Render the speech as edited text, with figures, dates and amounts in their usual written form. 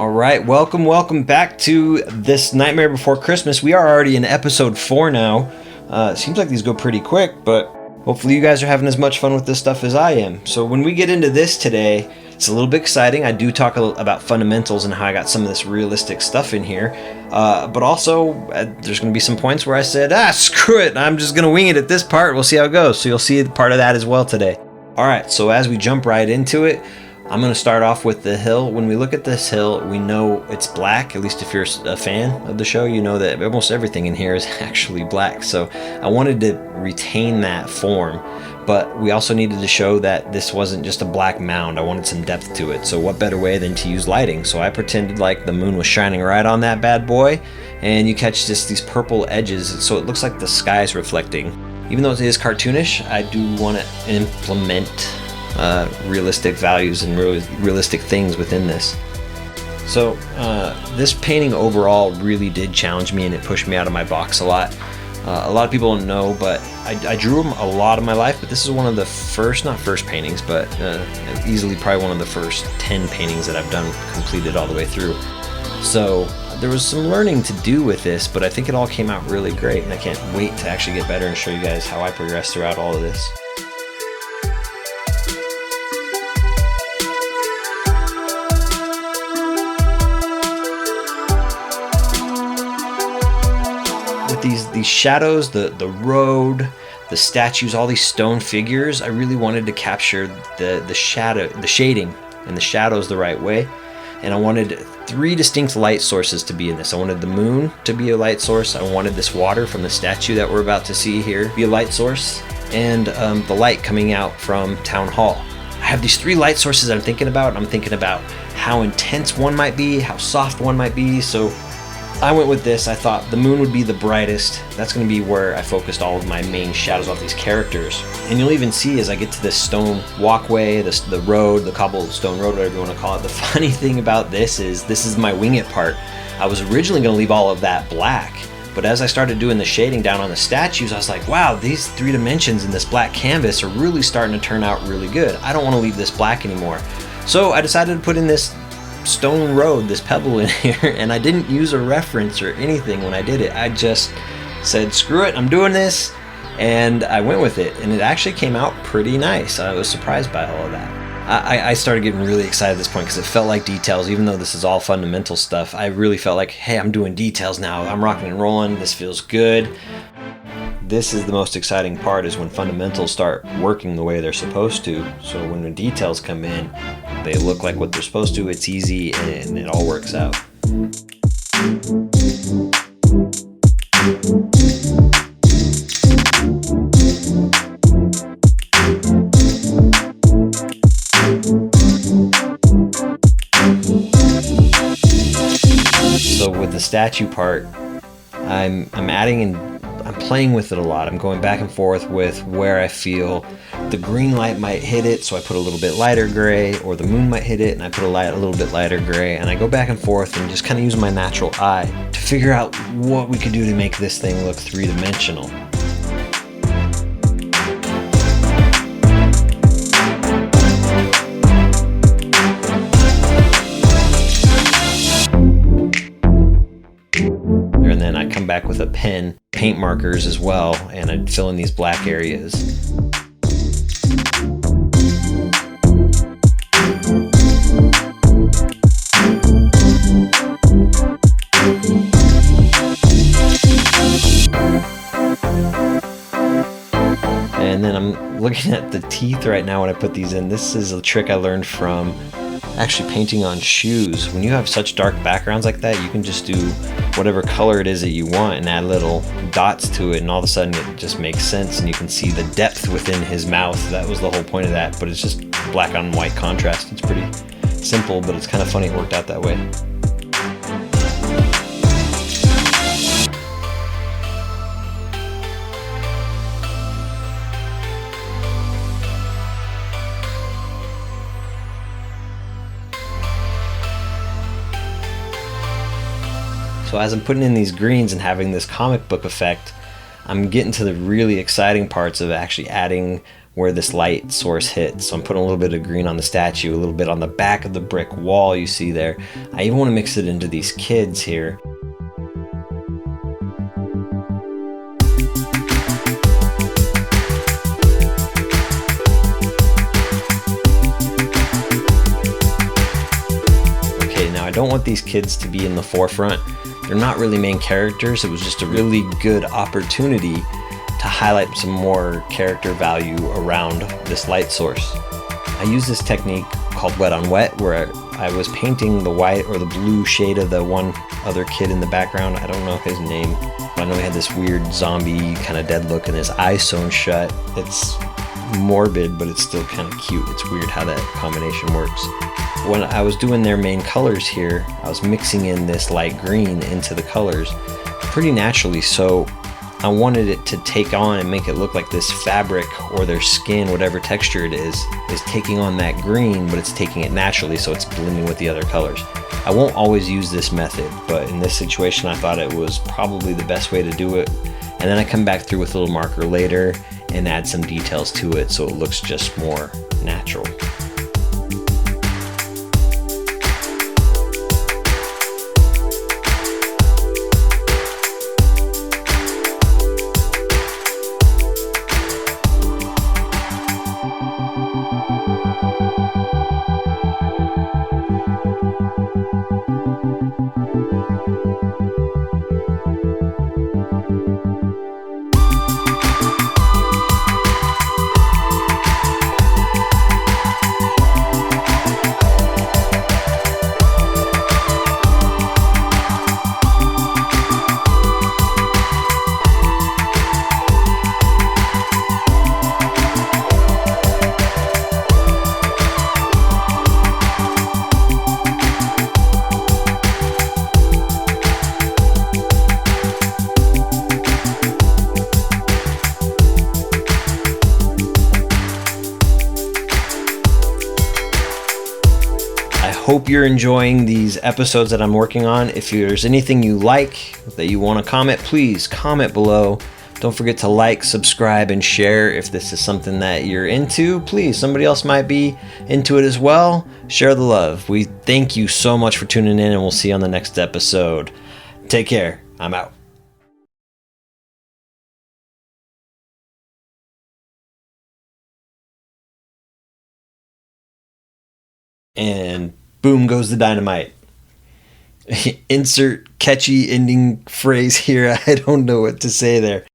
All right, welcome back to this Nightmare Before Christmas. We are already in episode 4 now. Seems like these go pretty quick, but hopefully you guys are having as much fun with this stuff as I am. So when we get into this today, it's a little bit exciting. I do talk about fundamentals and how I got some of this realistic stuff in here. But also, there's going to be some points where I said, screw it, I'm just going to wing it at this part. We'll see how it goes. So you'll see part of that as well today. All right, so as we jump right into it, I'm going to start off with the hill. When we look at this hill, we know it's black. At least if you're a fan of the show, you know that almost everything in here is actually black. So I wanted to retain that form, but we also needed to show that this wasn't just a black mound. I wanted some depth to it. So what better way than to use lighting? So I pretended like the moon was shining right on that bad boy, and you catch just these purple edges. So it looks like the sky is reflecting. Even though it is cartoonish, I do want to implement realistic values and realistic things within this. So this painting overall really did challenge me, and it pushed me out of my box a lot. A lot of people don't know, but I drew them a lot of my life, but this is one of the first, not first paintings, but easily probably one of the first 10 paintings that I've done completed all the way through. So there was some learning to do with this, but I think it all came out really great, and I can't wait to actually get better and show you guys how I progress throughout all of this. These shadows, the road, the statues, all these stone figures, I really wanted to capture the shading and the shadows the right way. And I wanted 3 distinct light sources to be in this. I wanted the moon to be a light source. I wanted this water from the statue that we're about to see here be a light source, and the light coming out from Town Hall. I have these 3 light sources I'm thinking about. I'm thinking about how intense one might be, how soft one might be. So I went with this. I thought the moon would be the brightest. That's going to be where I focused all of my main shadows off these characters. And you'll even see as I get to this stone walkway, the road, the cobblestone road, whatever you want to call it. The funny thing about this is my wing it part. I was originally going to leave all of that black, but as I started doing the shading down on the statues, I was like, wow, these 3 dimensions in this black canvas are really starting to turn out really good. I don't want to leave this black anymore. So I decided to put in this stone road, this pebble in here, and I didn't use a reference or anything when I did it. I just said, screw it, I'm doing this, and I went with it, and it actually came out pretty nice. I was surprised by all of that. I started getting really excited at this point because it felt like details. Even though this is all fundamental stuff, I really felt like, hey, I'm doing details now. I'm rocking and rolling. This feels good. This is the most exciting part, is when fundamentals start working the way they're supposed to. So when the details come in, they look like what they're supposed to. It's easy, and it all works out. So with the statue part, I'm adding and I'm playing with it a lot. I'm going back and forth with where I feel the green light might hit it, so I put a little bit lighter gray, or the moon might hit it and I put a little bit lighter gray, and I go back and forth and just kind of use my natural eye to figure out what we could do to make this thing look 3-dimensional. And then I come back with a pen, paint markers as well, and I fill in these black areas. And then I'm looking at the teeth right now when I put these in. This is a trick I learned from actually painting on shoes. When you have such dark backgrounds like that, you can just do whatever color it is that you want and add little dots to it, and all of a sudden it just makes sense, and you can see the depth within his mouth. That was the whole point of that, but it's just black on white contrast. It's pretty simple, but it's kind of funny it worked out that way. So as I'm putting in these greens and having this comic book effect, I'm getting to the really exciting parts of actually adding where this light source hits. So I'm putting a little bit of green on the statue, a little bit on the back of the brick wall you see there. I even want to mix it into these kids here. Okay, now I don't want these kids to be in the forefront. They're not really main characters. It was just a really good opportunity to highlight some more character value around this light source. I use this technique called wet on wet, where I was painting the white or the blue shade of the one other kid in the background. I don't know his name, but I know he had this weird zombie kind of dead look and his eyes sewn shut. It's morbid, but it's still kind of cute. It's weird how that combination works. When I was doing their main colors here, I was mixing in this light green into the colors pretty naturally, so I wanted it to take on and make it look like this fabric or their skin, whatever texture it is taking on that green, but it's taking it naturally, so it's blending with the other colors. I won't always use this method, but in this situation I thought it was probably the best way to do it. And then I come back through with a little marker later and add some details to it so it looks just more natural. Hope you're enjoying these episodes that I'm working on. If there's anything you like that you want to comment, please comment below. Don't forget to like, subscribe, and share if this is something that you're into. Please, somebody else might be into it as well. Share the love. We thank you so much for tuning in, and we'll see you on the next episode. Take care. I'm out. And boom goes the dynamite. Insert catchy ending phrase here. I don't know what to say there.